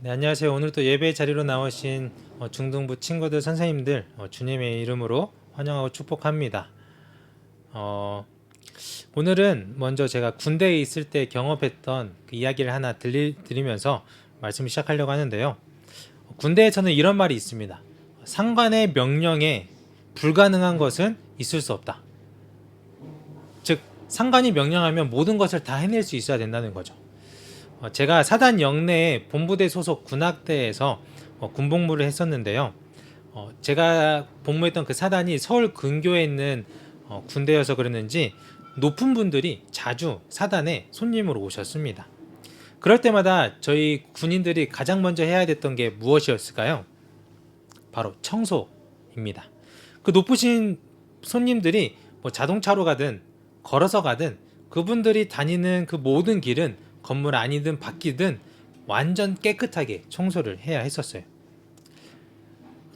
네, 안녕하세요. 오늘 또 예배 자리로 나오신 중등부 친구들, 선생님들 주님의 이름으로 환영하고 축복합니다. 어, 오늘은 먼저 제가 군대에 있을 때 경험했던 그 이야기를 하나 드리면서 말씀을 시작하려고 하는데요. 군대에서는 이런 말이 있습니다. 상관의 명령에 불가능한 것은 있을 수 없다. 즉, 상관이 명령하면 모든 것을 다 해낼 수 있어야 된다는 거죠. 제가 사단 영내의 본부대 소속 군악대에서 군복무를 했었는데요. 제가 복무했던 그 사단이 서울 근교에 있는 군대여서 그랬는지 높은 분들이 자주 사단에 손님으로 오셨습니다. 그럴 때마다 저희 군인들이 가장 먼저 해야 됐던 게 무엇이었을까요? 바로 청소입니다. 그 높으신 손님들이 뭐 자동차로 가든 걸어서 가든 그분들이 다니는 그 모든 길은 건물 안이든 밖이든 완전 깨끗하게 청소를 해야 했었어요.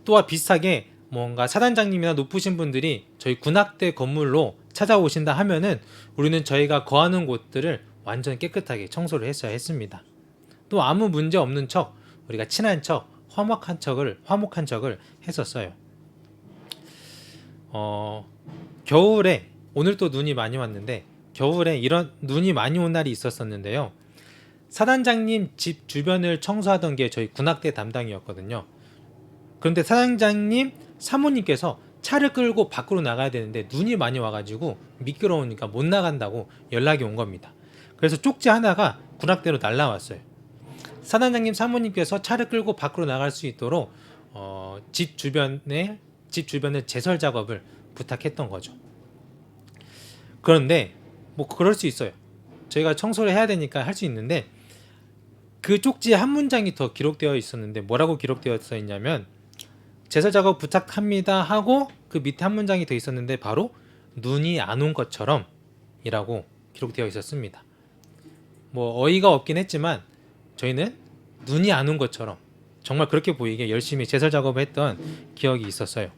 또한 비슷하게 뭔가 사단장님이나 높으신 분들이 저희 군악대 건물로 찾아오신다 하면은 우리는 저희가 거하는 곳들을 완전 깨끗하게 청소를 했어야 했습니다. 또 아무 문제 없는 척, 우리가 친한 척, 화목한 척을 했었어요. 겨울에 오늘 또 눈이 많이 왔는데 겨울에 이런 눈이 많이 온 날이 있었었는데요. 사단장님 집 주변을 청소하던 게 저희 군악대 담당이었거든요. 그런데 사단장님 사모님께서 차를 끌고 밖으로 나가야 되는데 눈이 많이 와가지고 미끄러우니까 못 나간다고 연락이 온 겁니다. 그래서 쪽지 하나가 군악대로 날라왔어요. 사단장님 사모님께서 차를 끌고 밖으로 나갈 수 있도록 집 주변의 제설 작업을 부탁했던 거죠. 그런데 뭐 그럴 수 있어요. 저희가 청소를 해야 되니까 할 수 있는데 그 쪽지에 한 문장이 더 기록되어 있었는데 뭐라고 기록되어 있냐면 제설 작업 부탁합니다 하고 그 밑에 한 문장이 더 있었는데 바로 눈이 안 온 것처럼 이라고 기록되어 있었습니다. 뭐 어이가 없긴 했지만 저희는 눈이 안 온 것처럼 정말 그렇게 보이게 열심히 제설 작업을 했던 기억이 있었어요.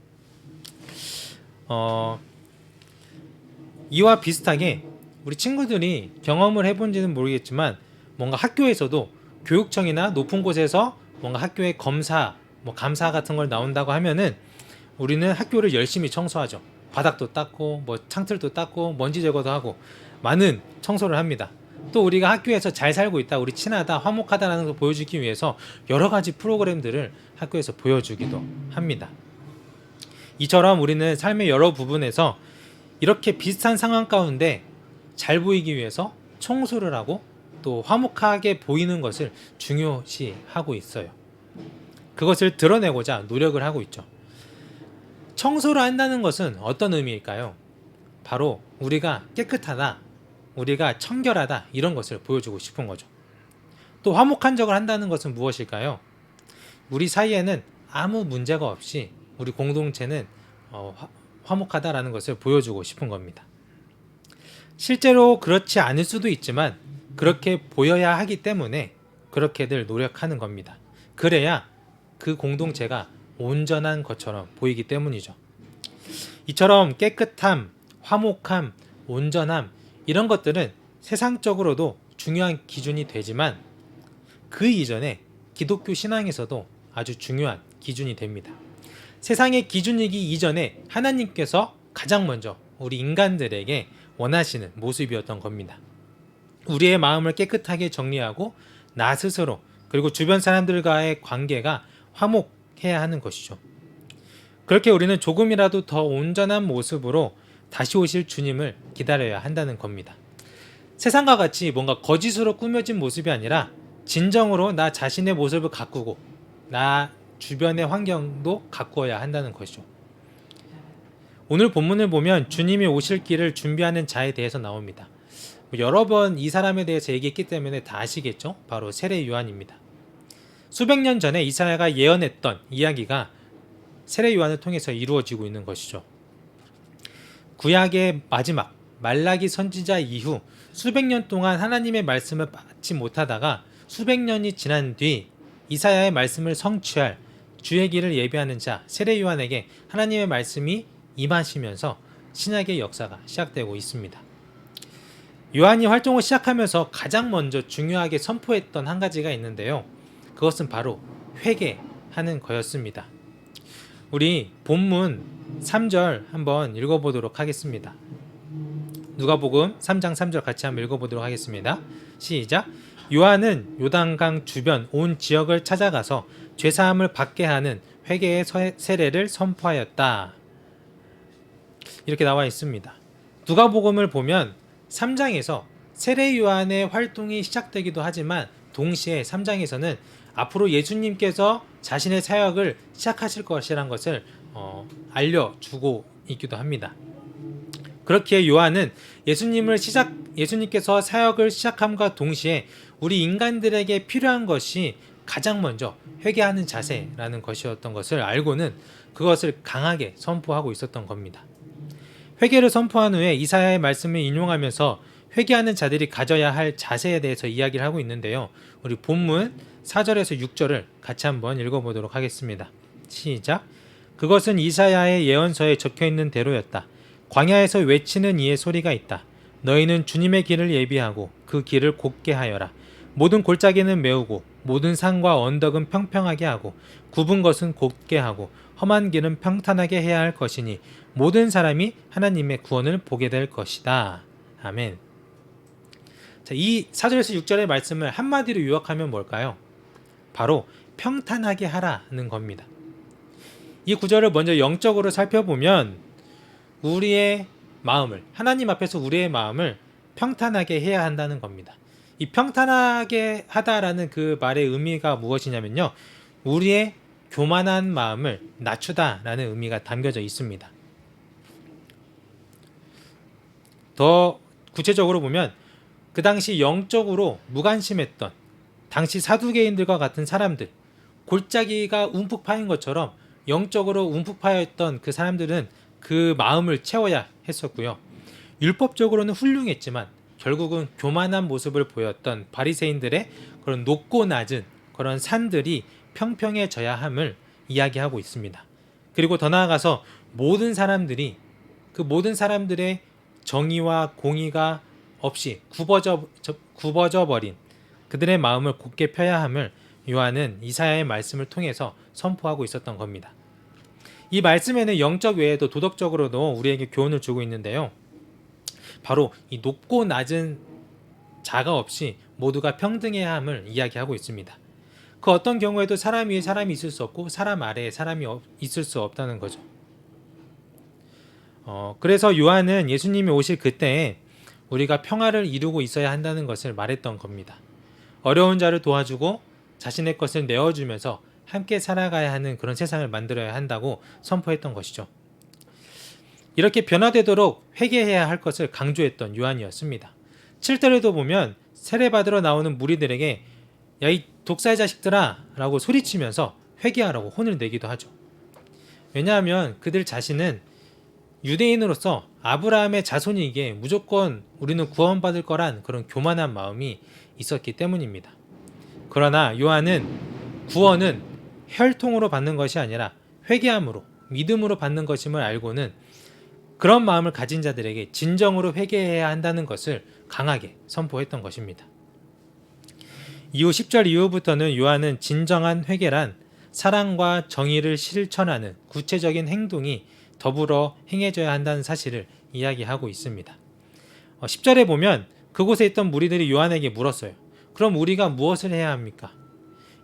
이와 비슷하게 우리 친구들이 경험을 해본지는 모르겠지만 뭔가 학교에서도 교육청이나 높은 곳에서 뭔가 학교의 검사, 뭐 감사 같은 걸 나온다고 하면은 우리는 학교를 열심히 청소하죠. 바닥도 닦고 뭐 창틀도 닦고 먼지 제거도 하고 많은 청소를 합니다. 또 우리가 학교에서 잘 살고 있다, 우리 친하다, 화목하다라는 걸 보여주기 위해서 여러 가지 프로그램들을 학교에서 보여주기도 합니다. 이처럼 우리는 삶의 여러 부분에서 이렇게 비슷한 상황 가운데 잘 보이기 위해서 청소를 하고 또 화목하게 보이는 것을 중요시하고 있어요. 그것을 드러내고자 노력을 하고 있죠. 청소를 한다는 것은 어떤 의미일까요? 바로 우리가 깨끗하다, 우리가 청결하다 이런 것을 보여주고 싶은 거죠. 또 화목한 척을 한다는 것은 무엇일까요? 우리 사이에는 아무 문제가 없이 우리 공동체는 화목하다라는 것을 보여주고 싶은 겁니다. 실제로 그렇지 않을 수도 있지만 그렇게 보여야 하기 때문에 그렇게들 노력하는 겁니다. 그래야 그 공동체가 온전한 것처럼 보이기 때문이죠. 이처럼 깨끗함, 화목함, 온전함 이런 것들은 세상적으로도 중요한 기준이 되지만 그 이전에 기독교 신앙에서도 아주 중요한 기준이 됩니다. 세상의 기준이기 이전에 하나님께서 가장 먼저 우리 인간들에게 원하시는 모습이었던 겁니다. 우리의 마음을 깨끗하게 정리하고 나 스스로 그리고 주변 사람들과의 관계가 화목해야 하는 것이죠. 그렇게 우리는 조금이라도 더 온전한 모습으로 다시 오실 주님을 기다려야 한다는 겁니다. 세상과 같이 뭔가 거짓으로 꾸며진 모습이 아니라 진정으로 나 자신의 모습을 가꾸고 나 주변의 환경도 가꾸어야 한다는 것이죠. 오늘 본문을 보면 주님이 오실 길을 준비하는 자에 대해서 나옵니다. 여러 번 이 사람에 대해서 얘기했기 때문에 다 아시겠죠? 바로 세례 요한입니다. 수백 년 전에 이사야가 예언했던 이야기가 세례 요한을 통해서 이루어지고 있는 것이죠. 구약의 마지막 말라기 선지자 이후 수백 년 동안 하나님의 말씀을 받지 못하다가 수백 년이 지난 뒤 이사야의 말씀을 성취할 주의 길을 예비하는 자 세례 요한에게 하나님의 말씀이 임하시면서 신약의 역사가 시작되고 있습니다. 요한이 활동을 시작하면서 가장 먼저 중요하게 선포했던 한 가지가 있는데요. 그것은 바로 회개하는 거였습니다. 우리 본문 3절 한번 읽어보도록 하겠습니다. 누가복음 3장 3절 같이 한번 읽어보도록 하겠습니다. 시작. 요한은 요단강 주변 온 지역을 찾아가서 죄사함을 받게 하는 회개의 세례를 선포하였다. 이렇게 나와 있습니다. 누가복음을 보면 3장에서 세례 요한의 활동이 시작되기도 하지만 동시에 3장에서는 앞으로 예수님께서 자신의 사역을 시작하실 것이라는 것을 알려주고 있기도 합니다. 그렇기에 요한은 예수님께서 사역을 시작함과 동시에 우리 인간들에게 필요한 것이 가장 먼저 회개하는 자세라는 것이었던 것을 알고는 그것을 강하게 선포하고 있었던 겁니다. 회개를 선포한 후에 이사야의 말씀을 인용하면서 회개하는 자들이 가져야 할 자세에 대해서 이야기를 하고 있는데요. 우리 본문 4절에서 6절을 같이 한번 읽어보도록 하겠습니다. 시작. 그것은 이사야의 예언서에 적혀있는 대로였다. 광야에서 외치는 이의 소리가 있다. 너희는 주님의 길을 예비하고 그 길을 곧게 하여라. 모든 골짜기는 메우고 모든 산과 언덕은 평평하게 하고 굽은 것은 곧게 하고 험한 길은 평탄하게 해야 할 것이니 모든 사람이 하나님의 구원을 보게 될 것이다. 아멘. 자, 이 4절에서 6절의 말씀을 한마디로 요약하면 뭘까요? 바로 평탄하게 하라는 겁니다. 이 구절을 먼저 영적으로 살펴보면 우리의 마음을, 하나님 앞에서 우리의 마음을 평탄하게 해야 한다는 겁니다. 이 평탄하게 하다라는 그 말의 의미가 무엇이냐면요, 우리의 교만한 마음을 낮추다라는 의미가 담겨져 있습니다. 더 구체적으로 보면 그 당시 영적으로 무관심했던 당시 사두개인들과 같은 사람들, 골짜기가 움푹 파인 것처럼 영적으로 움푹 파였던 그 사람들은 그 마음을 채워야 했었고요. 율법적으로는 훌륭했지만 결국은 교만한 모습을 보였던 바리새인들의 그런 높고 낮은 그런 산들이 평평해져야 함을 이야기하고 있습니다. 그리고 더 나아가서 모든 사람들이 그 모든 사람들의 정의와 공의가 없이 굽어져 버린 그들의 마음을 곧게 펴야 함을 요한은 이사야의 말씀을 통해서 선포하고 있었던 겁니다. 이 말씀에는 영적 외에도 도덕적으로도 우리에게 교훈을 주고 있는데요. 바로 이 높고 낮은 자가 없이 모두가 평등해야 함을 이야기하고 있습니다. 그 어떤 경우에도 사람 위에 사람이 있을 수 없고 사람 아래에 사람이 있을 수 없다는 거죠. 그래서 요한은 예수님이 오실 그때에 우리가 평화를 이루고 있어야 한다는 것을 말했던 겁니다. 어려운 자를 도와주고 자신의 것을 내어주면서 함께 살아가야 하는 그런 세상을 만들어야 한다고 선포했던 것이죠. 이렇게 변화되도록 회개해야 할 것을 강조했던 요한이었습니다. 7절에도 보면 세례받으러 나오는 무리들에게 야, 이 독사의 자식들아 라고 소리치면서 회개하라고 혼을 내기도 하죠. 왜냐하면 그들 자신은 유대인으로서 아브라함의 자손이기에 무조건 우리는 구원받을 거란 그런 교만한 마음이 있었기 때문입니다. 그러나 요한은 구원은 혈통으로 받는 것이 아니라 회개함으로, 믿음으로 받는 것임을 알고는 그런 마음을 가진 자들에게 진정으로 회개해야 한다는 것을 강하게 선포했던 것입니다. 이후 10절 이후부터는 요한은 진정한 회개란 사랑과 정의를 실천하는 구체적인 행동이 더불어 행해져야 한다는 사실을 이야기하고 있습니다. 10절에 보면 그곳에 있던 무리들이 요한에게 물었어요. 그럼 우리가 무엇을 해야 합니까?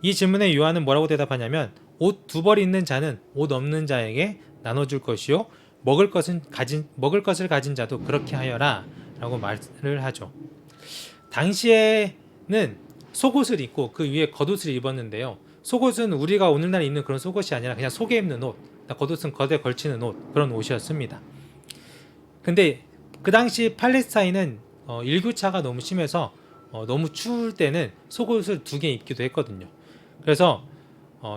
이 질문에 요한은 뭐라고 대답하냐면 옷 2벌 있는 자는 옷 없는 자에게 나눠줄 것이요 먹을 것을 가진 자도 그렇게 하여라 라고 말을 하죠. 당시에는 속옷을 입고 그 위에 겉옷을 입었는데요. 속옷은 우리가 오늘날 입는 그런 속옷이 아니라 그냥 속에 입는 옷, 겉옷은 겉에 걸치는 옷, 그런 옷이었습니다. 근데 그 당시 팔레스타인은 일교차가 너무 심해서 너무 추울 때는 속옷을 2개 입기도 했거든요. 그래서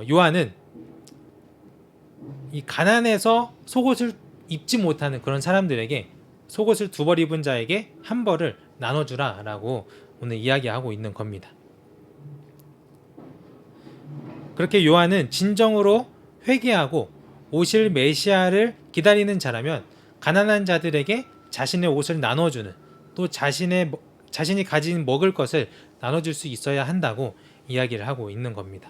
요한은 이 가난해서 속옷을 입지 못하는 그런 사람들에게 속옷을 2벌 입은 자에게 1벌을 나눠주라 라고 오늘 이야기하고 있는 겁니다. 그렇게 요한은 진정으로 회개하고 오실 메시아를 기다리는 자라면 가난한 자들에게 자신의 옷을 나눠주는, 또 자신이 가진 먹을 것을 나눠줄 수 있어야 한다고 이야기를 하고 있는 겁니다.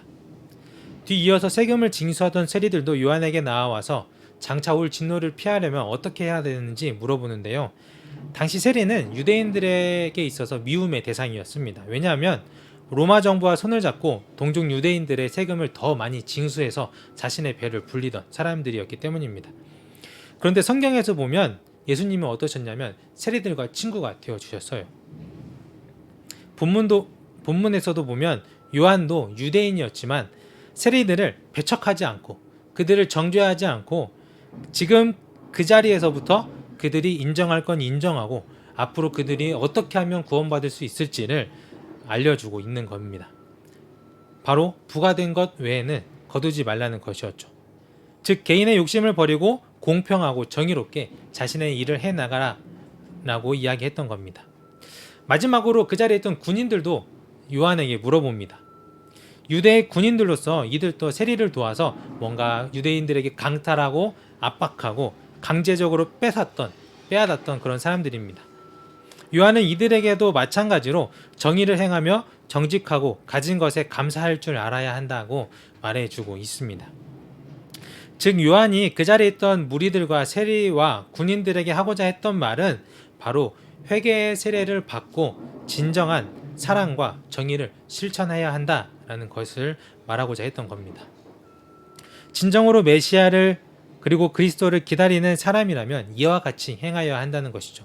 뒤이어서 세금을 징수하던 세리들도 요한에게 나와서 장차 올 진노를 피하려면 어떻게 해야 되는지 물어보는데요. 당시 세리는 유대인들에게 있어서 미움의 대상이었습니다. 왜냐하면 로마 정부와 손을 잡고 동족 유대인들의 세금을 더 많이 징수해서 자신의 배를 불리던 사람들이었기 때문입니다. 그런데 성경에서 보면 예수님은 어떠셨냐면 세리들과 친구가 되어주셨어요. 본문에서도 보면 요한도 유대인이었지만 세리들을 배척하지 않고 그들을 정죄하지 않고 지금 그 자리에서부터 그들이 인정할 건 인정하고 앞으로 그들이 어떻게 하면 구원받을 수 있을지를 알려주고 있는 겁니다. 바로 부과된 것 외에는 거두지 말라는 것이었죠. 즉 개인의 욕심을 버리고 공평하고 정의롭게 자신의 일을 해나가라 라고 이야기했던 겁니다. 마지막으로 그 자리에 있던 군인들도 요한에게 물어봅니다. 유대의 군인들로서 이들도 세리를 도와서 뭔가 유대인들에게 강탈하고 압박하고 강제적으로 빼앗았던 그런 사람들입니다. 요한은 이들에게도 마찬가지로 정의를 행하며 정직하고 가진 것에 감사할 줄 알아야 한다고 말해주고 있습니다. 즉 요한이 그 자리에 있던 무리들과 세리와 군인들에게 하고자 했던 말은 바로 회개의 세례를 받고 진정한 사랑과 정의를 실천해야 한다라는 것을 말하고자 했던 겁니다. 진정으로 메시아를 그리고 그리스도를 기다리는 사람이라면 이와 같이 행하여야 한다는 것이죠.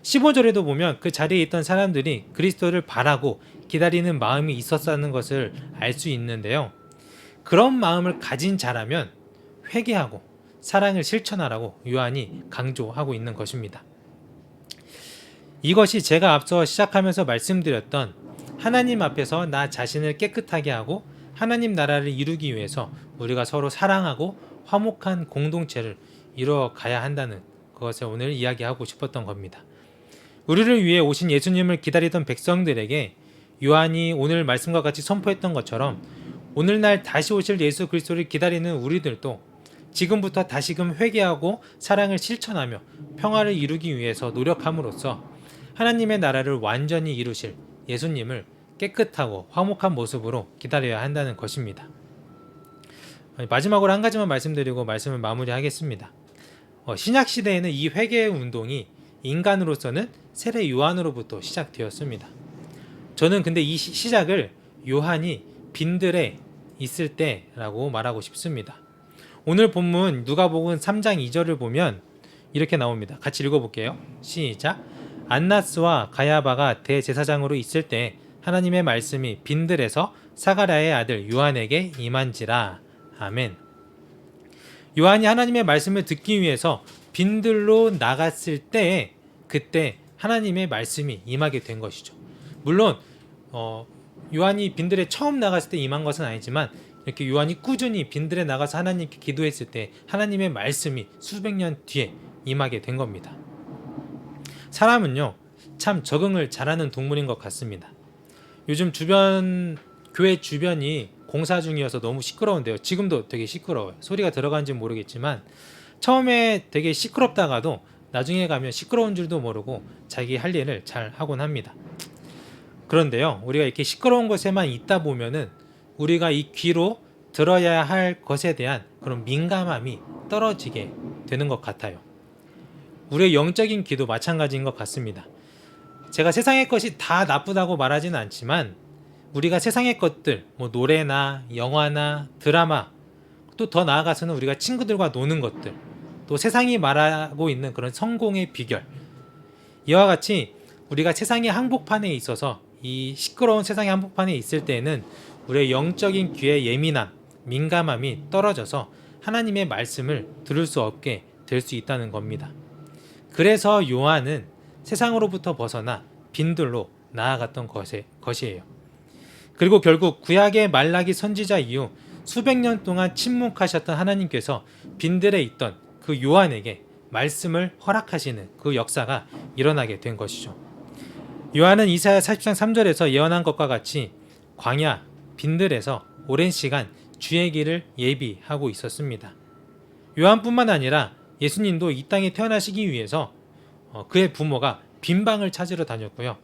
15절에도 보면 그 자리에 있던 사람들이 그리스도를 바라고 기다리는 마음이 있었다는 것을 알 수 있는데요. 그런 마음을 가진 자라면 회개하고 사랑을 실천하라고 요한이 강조하고 있는 것입니다. 이것이 제가 앞서 시작하면서 말씀드렸던 하나님 앞에서 나 자신을 깨끗하게 하고 하나님 나라를 이루기 위해서 우리가 서로 사랑하고 화목한 공동체를 이루어가야 한다는 것을 오늘 이야기하고 싶었던 겁니다. 우리를 위해 오신 예수님을 기다리던 백성들에게 요한이 오늘 말씀과 같이 선포했던 것처럼 오늘날 다시 오실 예수 그리스도를 기다리는 우리들도 지금부터 다시금 회개하고 사랑을 실천하며 평화를 이루기 위해서 노력함으로써 하나님의 나라를 완전히 이루실 예수님을 깨끗하고 화목한 모습으로 기다려야 한다는 것입니다. 마지막으로 한 가지만 말씀드리고 말씀을 마무리하겠습니다. 신약시대에는 이 회개의 운동이 인간으로서는 세례 요한으로부터 시작되었습니다. 저는 근데 이 시작을 요한이 빈들에 있을 때라고 말하고 싶습니다. 오늘 본문 누가복음 3장 2절을 보면 이렇게 나옵니다. 같이 읽어볼게요. 시작. 안나스와 가야바가 대제사장으로 있을 때 하나님의 말씀이 빈들에서 사가랴의 아들 요한에게 임한지라. 아멘. 요한이 하나님의 말씀을 듣기 위해서 빈들로 나갔을 때 그때 하나님의 말씀이 임하게 된 것이죠. 물론 요한이 빈들에 처음 나갔을 때 임한 것은 아니지만 이렇게 요한이 꾸준히 빈들에 나가서 하나님께 기도했을 때 하나님의 말씀이 수백 년 뒤에 임하게 된 겁니다. 사람은요 참 적응을 잘하는 동물인 것 같습니다. 요즘 교회 주변이 공사 중이어서 너무 시끄러운데요. 지금도 되게 시끄러워요. 소리가 들어간지는 모르겠지만 처음에 되게 시끄럽다가도 나중에 가면 시끄러운 줄도 모르고 자기 할 일을 잘 하곤 합니다. 그런데요 우리가 이렇게 시끄러운 곳에만 있다 보면은 우리가 이 귀로 들어야 할 것에 대한 그런 민감함이 떨어지게 되는 것 같아요. 우리의 영적인 귀도 마찬가지인 것 같습니다. 제가 세상의 것이 다 나쁘다고 말하지는 않지만 우리가 세상의 것들, 노래나 영화나 드라마, 또 더 나아가서는 우리가 친구들과 노는 것들, 또 세상이 말하고 있는 그런 성공의 비결, 이와 같이 우리가 세상의 한복판에 있어서 이 시끄러운 세상의 한복판에 있을 때에는 우리의 영적인 귀의 예민함, 민감함이 떨어져서 하나님의 말씀을 들을 수 없게 될 수 있다는 겁니다. 그래서 요한은 세상으로부터 벗어나 빈들로 나아갔던 것이에요. 그리고 결국 구약의 말라기 선지자 이후 수백 년 동안 침묵하셨던 하나님께서 빈들에 있던 그 요한에게 말씀을 허락하시는 그 역사가 일어나게 된 것이죠. 요한은 이사야 40장 3절에서 예언한 것과 같이 광야 빈들에서 오랜 시간 주의 길을 예비하고 있었습니다. 요한뿐만 아니라 예수님도 이 땅에 태어나시기 위해서 그의 부모가 빈방을 찾으러 다녔고요.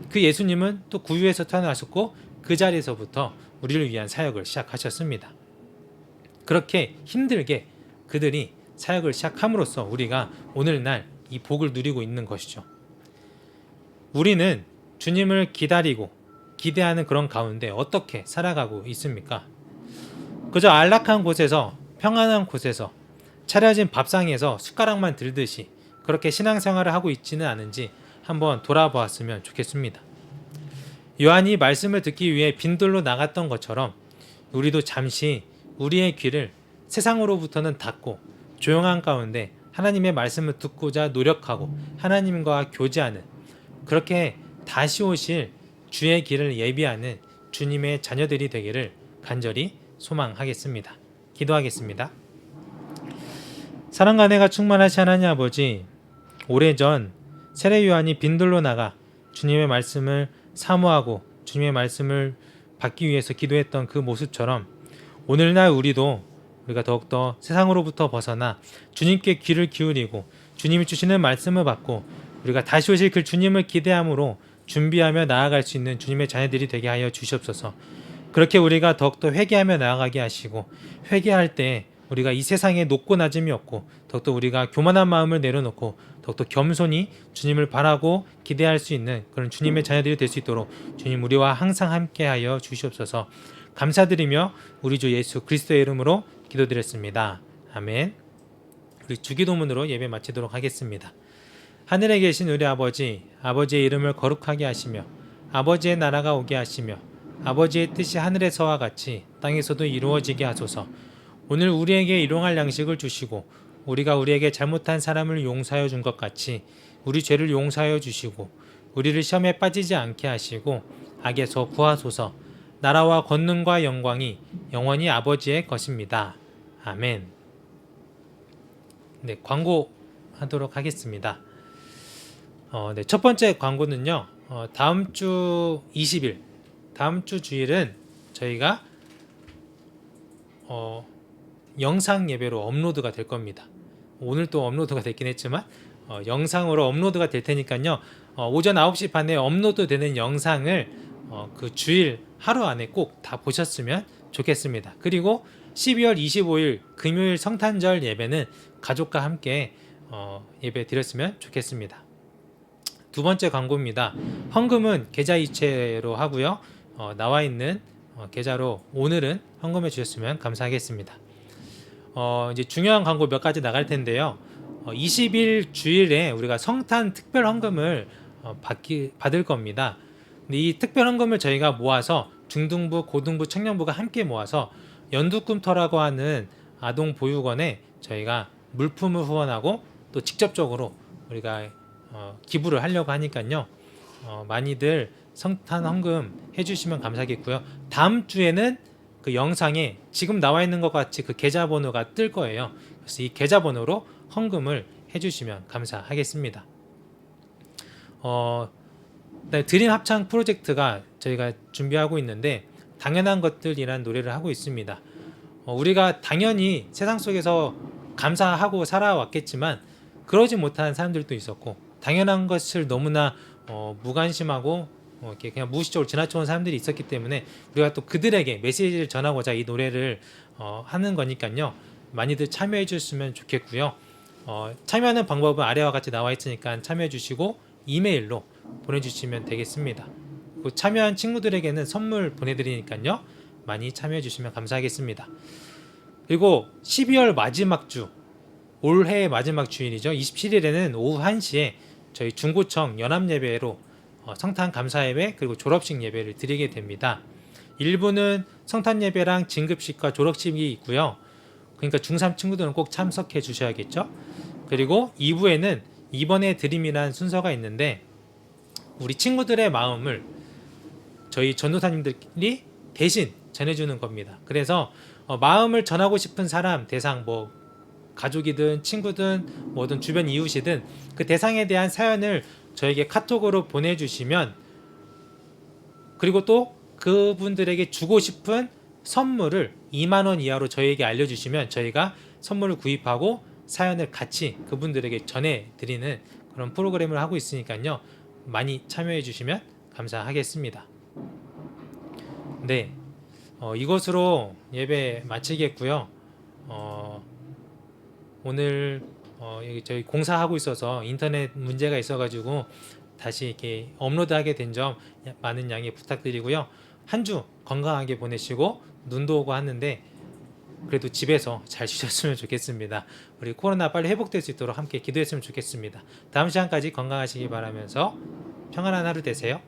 그 예수님은 또 구유에서 태어나셨고 그 자리에서부터 우리를 위한 사역을 시작하셨습니다. 그렇게 힘들게 그들이 사역을 시작함으로써 우리가 오늘날 이 복을 누리고 있는 것이죠. 우리는 주님을 기다리고 기대하는 그런 가운데 어떻게 살아가고 있습니까? 그저 안락한 곳에서, 평안한 곳에서, 차려진 밥상에서 숟가락만 들듯이 그렇게 신앙생활을 하고 있지는 않은지 한번 돌아보았으면 좋겠습니다. 요한이 말씀을 듣기 위해 빈들로 나갔던 것처럼 우리도 잠시 우리의 귀를 세상으로부터는 닫고 조용한 가운데 하나님의 말씀을 듣고자 노력하고 하나님과 교제하는, 그렇게 다시 오실 주의 길을 예비하는 주님의 자녀들이 되기를 간절히 소망하겠습니다. 기도하겠습니다. 사랑과 은혜가 충만하신 하나님 아버지, 오래전 세례 요한이 빈들로 나가 주님의 말씀을 사모하고 주님의 말씀을 받기 위해서 기도했던 그 모습처럼 오늘날 우리가 더욱더 세상으로부터 벗어나 주님께 귀를 기울이고 주님이 주시는 말씀을 받고 우리가 다시 오실 그 주님을 기대함으로 준비하며 나아갈 수 있는 주님의 자녀들이 되게 하여 주시옵소서. 그렇게 우리가 더욱더 회개하며 나아가게 하시고, 회개할 때 우리가 이 세상에 높고 낮음이 없고 더욱더 우리가 교만한 마음을 내려놓고 더욱더 겸손히 주님을 바라고 기대할 수 있는 그런 주님의 자녀들이 될 수 있도록 주님 우리와 항상 함께하여 주시옵소서. 감사드리며 우리 주 예수 그리스도의 이름으로 기도드렸습니다. 아멘. 우리 주기도문으로 예배 마치도록 하겠습니다. 하늘에 계신 우리 아버지, 아버지의 이름을 거룩하게 하시며 아버지의 나라가 오게 하시며 아버지의 뜻이 하늘에서와 같이 땅에서도 이루어지게 하소서. 오늘 우리에게 일용할 양식을 주시고 우리가 우리에게 잘못한 사람을 용서하여 준 것 같이 우리 죄를 용서하여 주시고 우리를 시험에 빠지지 않게 하시고 악에서 구하소서. 나라와 권능과 영광이 영원히 아버지의 것입니다. 아멘. 네, 광고하도록 하겠습니다. 첫 번째 광고는요. 다음 주 20일, 다음 주 주일은 저희가 영상 예배로 업로드가 될 겁니다. 오늘 또 업로드가 됐긴 했지만 영상으로 업로드가 될 테니까요. 오전 9시 반에 업로드 되는 영상을 그 주일 하루 안에 꼭 다 보셨으면 좋겠습니다. 그리고 12월 25일 금요일 성탄절 예배는 가족과 함께 예배 드렸으면 좋겠습니다. 두 번째 광고입니다. 헌금은 계좌 이체로 하고요. 나와 있는 계좌로 오늘은 헌금해 주셨으면 감사하겠습니다. 이제 중요한 광고 몇 가지 나갈 텐데요. 20일 주일에 우리가 성탄 특별 헌금을 받을 겁니다. 근데 이 특별 헌금을 저희가 모아서 중등부, 고등부, 청년부가 함께 모아서 연두꿈터라고 하는 아동 보육원에 저희가 물품을 후원하고 또 직접적으로 우리가 기부를 하려고 하니까요. 많이들 성탄 헌금 해주시면 감사하겠고요. 다음 주에는 그 영상에 지금 나와 있는 것 같이 그 계좌번호가 뜰 거예요. 그래서 이 계좌번호로 헌금을 해주시면 감사하겠습니다. 네, 드림 합창 프로젝트가 저희가 준비하고 있는데 당연한 것들이란 노래를 하고 있습니다. 우리가 당연히 세상 속에서 감사하고 살아왔겠지만 그러지 못한 사람들도 있었고 당연한 것을 너무나 무관심하고 이렇게 그냥 무의식적으로 지나쳐온 사람들이 있었기 때문에 우리가 또 그들에게 메시지를 전하고자 이 노래를 하는 거니까요. 많이들 참여해 주셨으면 좋겠고요. 참여하는 방법은 아래와 같이 나와 있으니까 참여해 주시고 이메일로 보내주시면 되겠습니다. 참여한 친구들에게는 선물 보내드리니까요. 많이 참여해 주시면 감사하겠습니다. 그리고 12월 마지막 주, 올해의 마지막 주일이죠. 27일에는 오후 1시에 저희 중구청 연합예배로 성탄 감사예배 그리고 졸업식 예배를 드리게 됩니다. 1부는 성탄 예배랑 진급식과 졸업식이 있고요. 그러니까 중3 친구들은 꼭 참석해 주셔야겠죠. 그리고 2부에는 이번에 드림이라는 순서가 있는데 우리 친구들의 마음을 저희 전도사님들이 대신 전해주는 겁니다. 그래서 마음을 전하고 싶은 사람 대상 가족이든 친구든 뭐든 주변 이웃이든 그 대상에 대한 사연을 저에게 카톡으로 보내주시면 그리고 또 그분들에게 주고 싶은 선물을 2만 원 이하로 저희에게 알려주시면 저희가 선물을 구입하고 사연을 같이 그분들에게 전해드리는 그런 프로그램을 하고 있으니까요. 많이 참여해 주시면 감사하겠습니다. 네, 이것으로 예배 마치겠고요. 어, 오늘 여기 저희 공사하고 있어서 인터넷 문제가 있어가지고 다시 이렇게 업로드하게 된 점 많은 양해 부탁드리고요. 한 주 건강하게 보내시고 눈도 오고 하는데 그래도 집에서 잘 쉬셨으면 좋겠습니다. 우리 코로나 빨리 회복될 수 있도록 함께 기도했으면 좋겠습니다. 다음 시간까지 건강하시기 바라면서 평안한 하루 되세요.